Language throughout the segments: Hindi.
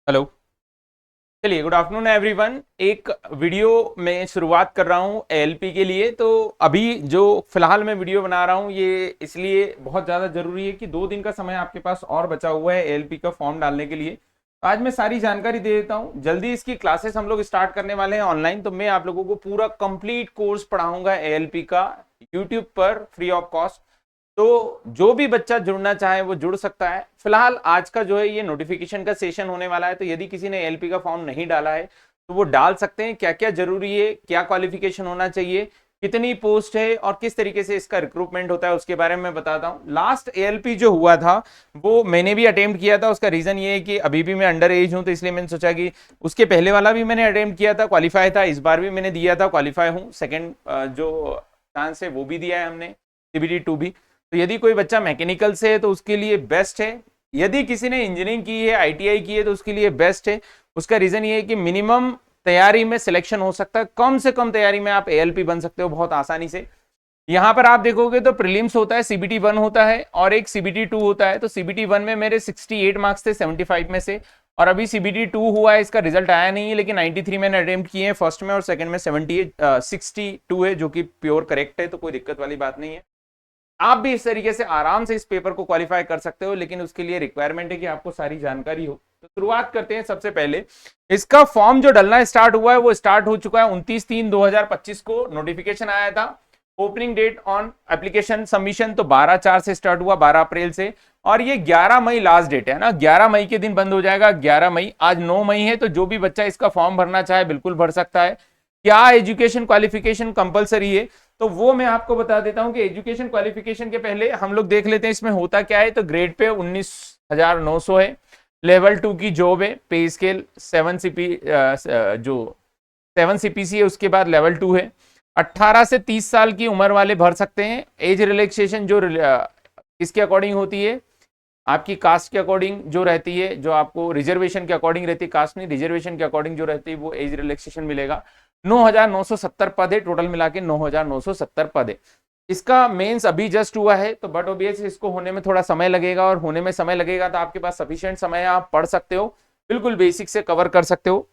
हेलो। चलिए, गुड आफ्टरनून एवरीवन। एक वीडियो में शुरुआत कर रहा हूँ एएलपी के लिए। तो अभी जो फिलहाल मैं वीडियो बना रहा हूँ ये इसलिए बहुत ज़्यादा ज़रूरी है कि 2 दिन का समय आपके पास और बचा हुआ है एएलपी का फॉर्म डालने के लिए। तो आज मैं सारी जानकारी दे देता हूँ। जल्दी इसकी क्लासेस हम लोग स्टार्ट करने वाले हैं ऑनलाइन। तो मैं आप लोगों को पूरा कंप्लीट कोर्स पढ़ाऊंगा एएलपी का यूट्यूब पर फ्री ऑफ कॉस्ट। तो जो भी बच्चा जुड़ना चाहे वो जुड़ सकता है। फिलहाल आज का जो है ये नोटिफिकेशन का सेशन होने वाला है। तो यदि किसी ने एलपी का फॉर्म नहीं डाला है तो वो डाल सकते हैं। क्या क्या जरूरी है, क्या क्वालिफिकेशन होना चाहिए, कितनी पोस्ट है और किस तरीके से इसका रिक्रूटमेंट होता है उसके बारे में बताता हूं। लास्ट एएलपी जो हुआ था वो मैंने भी अटेम्प्ट किया था। उसका रीजन ये है कि अभी भी मैं अंडर एज हूं, तो इसलिए मैंने सोचा कि उसके पहले वाला भी मैंने अटेम्प्ट किया था, क्वालिफाई था। इस बार भी मैंने दिया था, क्वालिफाई हूं। सेकेंड जो चांस है वो भी दिया है हमने, सीबीटी 2 भी। तो यदि कोई बच्चा मैकेनिकल से है तो उसके लिए बेस्ट है। यदि किसी ने इंजीनियरिंग की है, आईटीआई की है, तो उसके लिए बेस्ट है। उसका रीजन ये है कि मिनिमम तैयारी में सिलेक्शन हो सकता है। कम से कम तैयारी में आप एएलपी बन सकते हो बहुत आसानी से। यहां पर आप देखोगे तो प्रीलिम्स होता है, सीबीटी 1 होता है और एक सीबीटी 2 होता है। तो सीबीटी 1 में मेरे 68 मार्क्स थे 75 में से, और अभी सीबीटी 2 हुआ है, इसका रिजल्ट आया नहीं है, लेकिन 93 मैंने अटेम्प्ट किए हैं फर्स्ट में, और सेकंड में 62 है, जो कि प्योर करेक्ट है। तो कोई दिक्कत वाली बात नहीं है। आप भी इस तरीके से आराम से इस पेपर को क्वालिफाई कर सकते हो, लेकिन उसके लिए रिक्वायरमेंट है कि आपको सारी जानकारी हो। तो शुरुआत करते हैं। सबसे पहले इसका फॉर्म जो डलना स्टार्ट हुआ है वो स्टार्ट हो चुका है 29/3/2025 को नोटिफिकेशन आया था। Opening date on application submission तो 12/4 से स्टार्ट हुआ, 12 अप्रैल से, और ये 11 मई लास्ट डेट है ना। 11 मई के दिन बंद हो जाएगा। 11 मई, आज 9 मई है। तो जो भी बच्चा इसका फॉर्म भरना चाहे बिल्कुल भर सकता है। क्या एजुकेशन क्वालिफिकेशन कंपलसरी है तो वो मैं आपको बता देता हूं कि एजुकेशन क्वालिफिकेशन के पहले हम लोग देख लेते हैं इसमें होता क्या है। तो ग्रेड पे 19,900 है। लेवल 2 की जॉब है। पे स्केल 7 CPC है, उसके बाद लेवल 2 है। 18 से 30 साल की उम्र वाले भर सकते हैं। एज रिलैक्सेशन जो इसके अकॉर्डिंग होती है, आपकी कास्ट के अकॉर्डिंग जो रहती है, जो आपको रिजर्वेशन के अकॉर्डिंग रहती है, कास्ट नहीं रिजर्वेशन के अकॉर्डिंग जो रहती है, वो एज रिलैक्सेशन मिलेगा। 9,970 पद है टोटल मिला के, 9,970 पद है। इसका मेंस अभी जस्ट हुआ है, तो बट ऑब्वियस इसको होने में थोड़ा समय लगेगा, और होने में समय लगेगा तो आपके पास सफिशिएंट समय है, आप पढ़ सकते हो, बिल्कुल बेसिक से कवर कर सकते हो।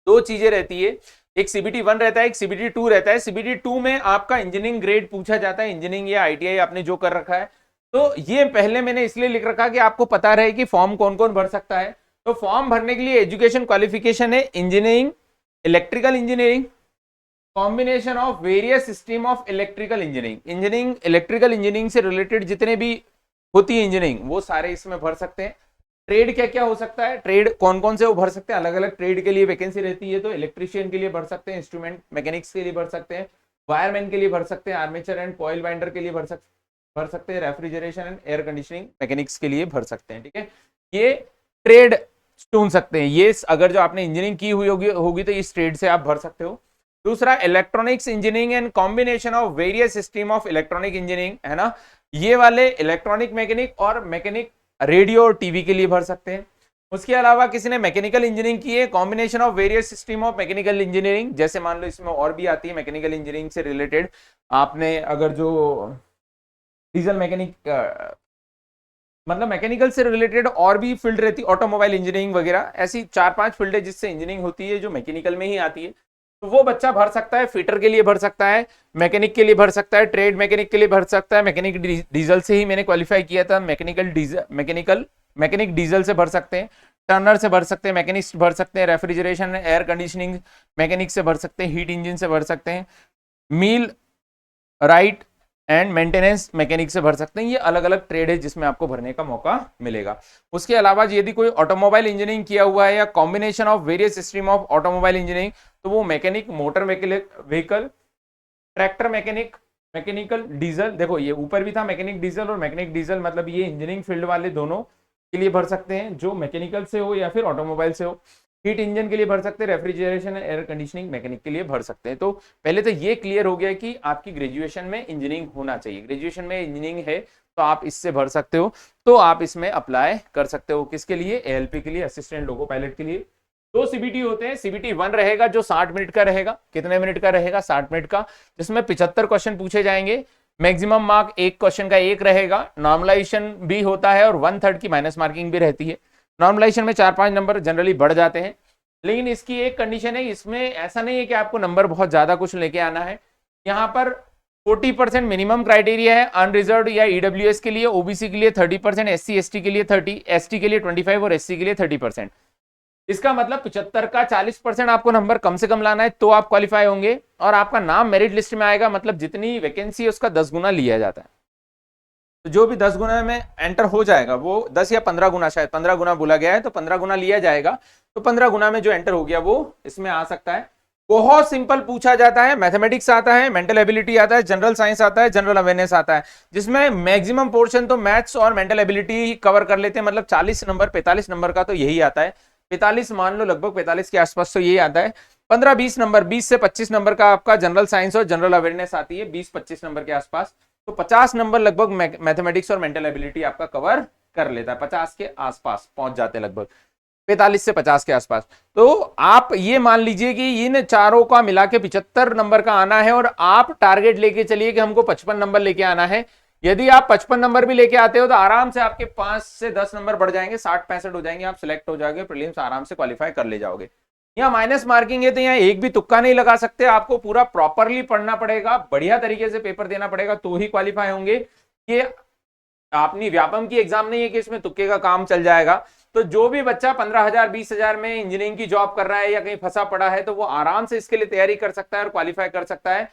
दो चीजें रहती है, एक सीबीटी 1 रहता है, एक सीबीटी 2 रहता है। सीबीटी 2 में आपका इंजीनियरिंग ग्रेड पूछा जाता है, इंजीनियरिंग या आईटीआई आपने जो कर रखा है। तो ये पहले मैंने इसलिए लिख रखा कि आपको पता रहे कि फॉर्म कौन कौन भर सकता है। तो फॉर्म भरने के लिए एजुकेशन क्वालिफिकेशन है engineering, electrical engineering, combination of various stream of electrical engineering. Engineering, electrical engineering से रिलेटेड जितने भी होती है इंजीनियरिंग, वो सारे इसमें भर सकते हैं। ट्रेड क्या क्या हो सकता है, ट्रेड कौन कौन से वो भर सकते हैं, अलग अलग ट्रेड के लिए वैकेंसी रहती है। तो इलेक्ट्रिशियन के लिए भर सकते हैं, इंस्ट्रूमेंट मैकेनिक्स के लिए भर सकते हैं, वायरमैन के लिए भर सकते हैं, आर्मेचर एंड कॉइल बाइंडर के लिए भर सकते हैं, refrigeration and air conditioning mechanics के लिए भर सकते हैं। ठीक है, ये ट्रेड चुन सकते हैं। ये अगर जो आपने इंजीनियरिंग की हुई होगी तो इस ट्रेड से आप भर सकते हो। दूसरा electronics engineering and combination of various stream of electronic engineering, है ना। ये वाले इलेक्ट्रॉनिक मैकेनिक और मैकेनिक रेडियो और टीवी के लिए भर सकते हैं। उसके अलावा किसी ने मैकेनिकल इंजीनियरिंग की है, combination of various stream of mechanical engineering, जैसे मान लो इसमें और भी आती है मैकेनिकल इंजीनियरिंग से रिलेटेड। आपने अगर जो डीजल मैकेनिक, मतलब मैकेनिकल से रिलेटेड और भी फील्ड रहती है, ऑटोमोबाइल इंजीनियरिंग वगैरह, ऐसी 4-5 फील्ड है जिससे इंजीनियरिंग होती है जो मैकेनिकल में ही आती है। तो वो बच्चा भर सकता है। फिटर के लिए भर सकता है, मैकेनिक के लिए भर सकता है, ट्रेड मैकेनिक के लिए भर सकता है। मैकेनिक डीजल से ही मैंने क्वालिफाई किया था। मैकेनिक डीजल से भर सकते हैं, टर्नर से भर सकते हैं, मैकेनिस्ट भर सकते हैं, रेफ्रिजरेशन एयर कंडीशनिंग मैकेनिक से भर सकते हैं, हीट इंजन से भर सकते हैं, मील राइट एंड मेंटेनेंस मैकेनिक से भर सकते हैं। ये अलग अलग ट्रेड है जिसमें आपको भरने का मौका मिलेगा। उसके अलावा यदि कोई ऑटोमोबाइल इंजीनियरिंग किया हुआ है या combination of various stream of automobile engineering, तो वो mechanic motor vehicle, tractor mechanic, mechanical diesel, देखो ये ऊपर भी था मैकेनिक डीजल और मैकेनिक डीजल, मतलब ये इंजीनियरिंग फील्ड वाले दोनों के लिए भर सकते हैं, जो मैकेनिकल से हो या फिर ऑटोमोबाइल से हो। हीट इंजन के लिए भर सकते हैं, रेफ्रिजरेशन एयर कंडीशनिंग मैकेनिक के लिए भर सकते हैं। तो पहले तो ये क्लियर हो गया कि आपकी ग्रेजुएशन में इंजीनियरिंग होना चाहिए। ग्रेजुएशन में इंजीनियरिंग है तो आप इससे भर सकते हो, तो आप इसमें अप्लाई कर सकते हो। किसके लिए? एएलपी के लिए, असिस्टेंट लोको पायलट के लिए। 2 सीबीटी होते हैं। सीबीटी 1 रहेगा जो 60 मिनट का रहेगा। कितने मिनट का रहेगा? 60 मिनट का, जिसमें 75 क्वेश्चन पूछे जाएंगे। मैक्सिमम मार्क एक क्वेश्चन का 1 रहेगा। नॉर्मलाइजेशन भी होता है और 1/3 की माइनस मार्किंग भी रहती है। नॉर्मलाइजेशन में 4-5 नंबर जनरली बढ़ जाते हैं, लेकिन इसकी एक कंडीशन है, इसमें ऐसा नहीं है कि आपको नंबर बहुत ज्यादा कुछ लेके आना है। यहाँ पर 40% मिनिमम क्राइटेरिया है अनरिजर्व्ड या ईडब्ल्यूएस के लिए, ओबीसी के लिए 30%, एससी एसटी के लिए 30, एसटी के लिए 25 और एससी के लिए 30%। इसका मतलब 75 का 40% आपको नंबर कम से कम लाना है तो आप क्वालिफाई होंगे, और आपका नाम मेरिट लिस्ट में आएगा, मतलब जितनी वैकेंसी है उसका 10 गुना लिया जाता है। तो जो भी 10 गुना में एंटर हो जाएगा, वो 10 या 15 गुना, शायद 15 गुना बोला गया है, तो 15 गुना लिया जाएगा, तो 15 गुना में जो एंटर हो गया वो इसमें आ सकता है। बहुत सिंपल पूछा जाता है, मैथमेटिक्स आता है, मेंटल एबिलिटी आता है, जनरल साइंस आता है, जनरल अवेयरनेस आता है, जिसमें मैक्सिमम पोर्शन तो मैथ्स और मेंटल एबिलिटी कवर कर लेते हैं, मतलब 40 नंबर 45 नंबर का तो यही आता है, 45 मान लो, लगभग 45 के आसपास तो यही आता है। 15-20 नंबर, 20 से 25 नंबर का आपका जनरल साइंस और जनरल अवेयरनेस आती है, 20-25 नंबर के आसपास, तो 50 नंबर लगभग मैथमेटिक्स और मेंटल एबिलिटी आपका कवर कर लेता है, 50 के आसपास पहुंच जाते हैं, लगभग 45 से 50 के आसपास। तो आप ये मान लीजिए कि इन चारों का मिला के 75 नंबर का आना है, और आप टारगेट लेके चलिए कि हमको 55 नंबर लेके आना है। यदि आप 55 नंबर भी लेके आते हो तो आराम से आपके 5 से 10 नंबर बढ़ जाएंगे, 60-65 हो जाएंगे, आप सिलेक्ट हो जाओगे, प्रीलिम्स आराम से क्वालिफाई कर ले जाओगे। यहाँ माइनस मार्किंग है तो यहाँ एक भी तुक्का नहीं लगा सकते, आपको पूरा प्रॉपरली पढ़ना पड़ेगा, बढ़िया तरीके से पेपर देना पड़ेगा, तो ही क्वालिफाई होंगे। ये अपनी व्यापम की एग्जाम नहीं है कि इसमें तुक्के का काम चल जाएगा। तो जो भी बच्चा 15,000 20,000 में इंजीनियरिंग की जॉब कर रहा है या कहीं फंसा पड़ा है, तो वो आराम से इसके लिए तैयारी कर सकता है और क्वालिफाई कर सकता है।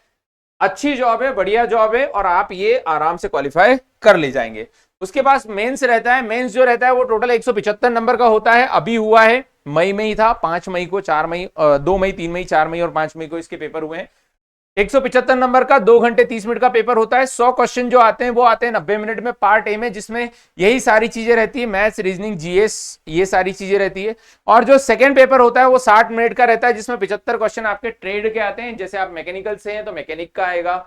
अच्छी जॉब है, बढ़िया जॉब है, और आप ये आराम से क्वालिफाई कर ले जाएंगे। उसके पास मेंस रहता है, मेंस जो रहता है वो टोटल 175 नंबर का होता है, अभी हुआ है, मई में ही था, 5 मई को, 4 मई, 2 मई, 3 मई, 4 मई और 5 मई को इसके पेपर हुए हैं। 175 नंबर का 2 घंटे 30 मिनट का पेपर होता है। 100 क्वेश्चन जो आते हैं वो आते हैं 90 मिनट में, पार्ट ए में, जिसमें यही सारी चीजें रहती है, मैथ्स, रीजनिंग, जीएस, ये सारी चीजें रहती है। और जो सेकंड पेपर होता है वो 60 मिनट का रहता है, जिसमें 75 क्वेश्चन आपके ट्रेड के आते हैं, जैसे आप मैकेनिकल से हैं तो मैकेनिक का आएगा,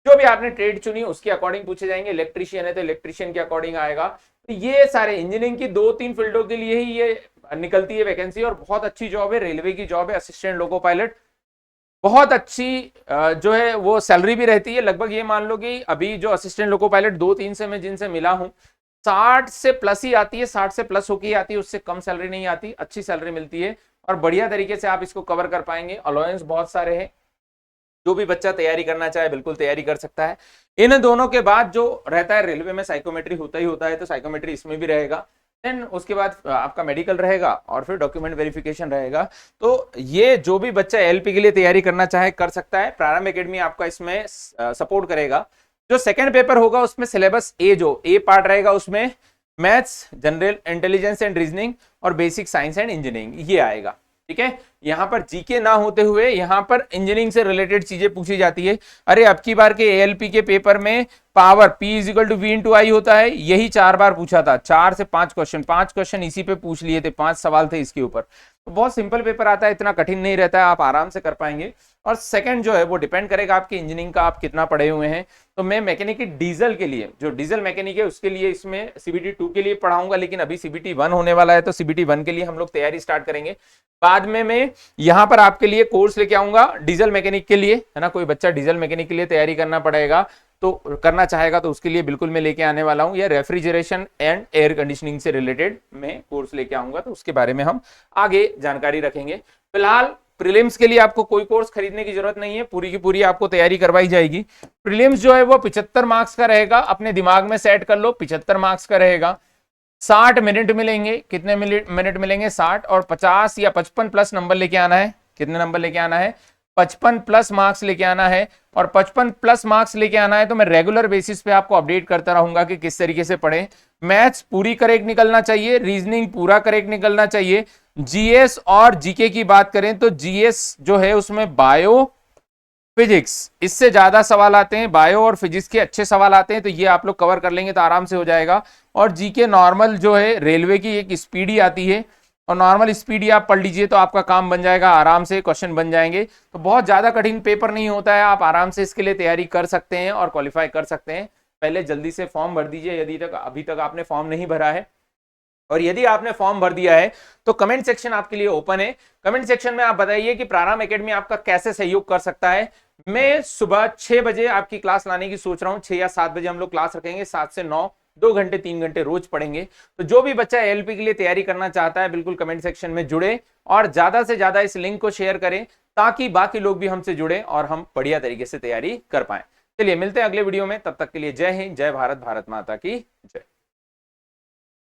जो भी आपने ट्रेड चुनी उसके अकॉर्डिंग पूछे जाएंगे, इलेक्ट्रीशियन है तो इलेक्ट्रीशियन के अकॉर्डिंग आएगा। तो ये सारे इंजीनियरिंग की 2-3 फील्डों के लिए ही ये निकलती है वैकेंसी, और बहुत अच्छी जॉब है, रेलवे की जॉब है, असिस्टेंट लोको पायलट, बहुत अच्छी जो है वो सैलरी भी रहती है। लगभग ये मान लो कि अभी जो असिस्टेंट लोको पायलट 2-3 से मैं जिनसे मिला हूं, 60 से प्लस ही आती है, 60 से प्लस होके आती है, उससे कम सैलरी नहीं आती, अच्छी सैलरी मिलती है, और बढ़िया तरीके से आप इसको कवर कर पाएंगे। अलाउंस बहुत सारे हैं, जो भी बच्चा तैयारी करना चाहे बिल्कुल तैयारी कर सकता है। इन दोनों के बाद जो रहता है, रेलवे में साइकोमेट्री होता ही होता है, तो साइकोमेट्री इसमें भी रहेगा। देन उसके बाद आपका मेडिकल रहेगा, और फिर डॉक्यूमेंट वेरिफिकेशन रहेगा। तो ये जो भी बच्चा एलपी के लिए तैयारी करना चाहे कर सकता है, प्रारंभ एकेडमी आपका इसमें सपोर्ट करेगा। जो सेकंड पेपर होगा उसमें सिलेबस ए, जो ए पार्ट रहेगा, उसमें maths, general intelligence and reasoning और बेसिक साइंस एंड इंजीनियरिंग ये आएगा, ठीक है। यहां पर जीके ना होते हुए यहां पर इंजीनियरिंग से रिलेटेड चीजें पूछी जाती है। अरे अब की बार के एएलपी के पेपर में पावर P = V × I होता है, यही 4 बार पूछा था, 4 से 5 क्वेश्चन, 5 क्वेश्चन इसी पे पूछ लिए थे, 5 सवाल थे इसके ऊपर। तो बहुत सिंपल पेपर आता है, इतना कठिन नहीं रहता है, आप आराम से कर पाएंगे। और सेकंड जो है वो डिपेंड करेगा आपकी इंजीनियरिंग का आप कितना पढ़े हुए हैं। तो मैं मैकेनिक की डीजल के लिए, जो डीजल मैकेनिक है उसके लिए इसमें CBT 2 के लिए पढ़ाऊंगा, लेकिन अभी CBT 1 होने वाला है, तो CBT 1 के लिए हम लोग तैयारी स्टार्ट करेंगे। बाद में मैं यहाँ पर आपके लिए कोर्स लेके आऊंगा डीजल मैकेनिक के लिए, है ना। कोई बच्चा डीजल मैकेनिक के लिए तैयारी करना पड़ेगा तो करना चाहेगा तो उसके लिए बिल्कुल मैं लेके आने वाला हूं, या रेफ्रिजरेशन एंड एयर कंडीशनिंग से रिलेटेड मैं कोर्स लेके आऊंगा, तो उसके बारे में हम आगे जानकारी रखेंगे। फिलहाल प्रीलिम्स के लिए आपको कोई कोर्स खरीदने की जरूरत नहीं है, पूरी की पूरी आपको तैयारी करवाई जाएगी। प्रीलिम्स जो है वो 75 मार्क्स का रहेगा, अपने दिमाग में सेट कर लो, 75 मार्क्स का रहेगा। 60 मिनट मिलेंगे, कितने मिनट मिलेंगे? 60, और 50 या 55 प्लस नंबर लेके आना है। कितने नंबर लेके आना है? 55 प्लस मार्क्स लेके आना है। और 55 प्लस मार्क्स लेके आना है तो मैं रेगुलर बेसिस पे आपको अपडेट करता रहूंगा कि किस तरीके से पढ़ें। मैथ्स पूरी करेक्ट निकलना चाहिए, रीजनिंग पूरा करेक्ट निकलना चाहिए। जीएस और जीके की बात करें तो जीएस जो है उसमें बायो, फिजिक्स, इससे ज्यादा सवाल आते हैं, बायो और फिजिक्स के अच्छे सवाल आते हैं, तो ये आप लोग कवर कर लेंगे तो आराम से हो जाएगा। और जीके नॉर्मल जो है रेलवे की एक स्पीड ही आती है, और नॉर्मल स्पीड ही आप पढ़ लीजिए तो आपका काम बन जाएगा, आराम से क्वेश्चन बन जाएंगे। तो बहुत ज्यादा कठिन पेपर नहीं होता है, आप आराम से इसके लिए तैयारी कर सकते हैं और क्वालिफाई कर सकते हैं। पहले जल्दी से फॉर्म भर दीजिए यदि अभी तक आपने फॉर्म नहीं भरा है, और यदि आपने फॉर्म भर दिया है तो कमेंट सेक्शन आपके लिए ओपन है। कमेंट सेक्शन में आप बताइए कि प्रारंभ एकेडमी आपका कैसे सहयोग कर सकता है। मैं सुबह 6 बजे आपकी क्लास लाने की सोच रहा हूं, 6 या 7 बजे हम लोग क्लास रखेंगे, 7 से 9 2 घंटे 3 घंटे रोज पढ़ेंगे। तो जो भी बच्चा एएलपी के लिए तैयारी करना चाहता है बिल्कुल कमेंट सेक्शन में जुड़े और ज्यादा से ज्यादा इस लिंक को शेयर करें ताकि बाकी लोग भी हमसे जुड़े और हम बढ़िया तरीके से तैयारी कर पाए। चलिए मिलते हैं अगले वीडियो में, तब तक के लिए जय हिंद, जय भारत, भारत माता की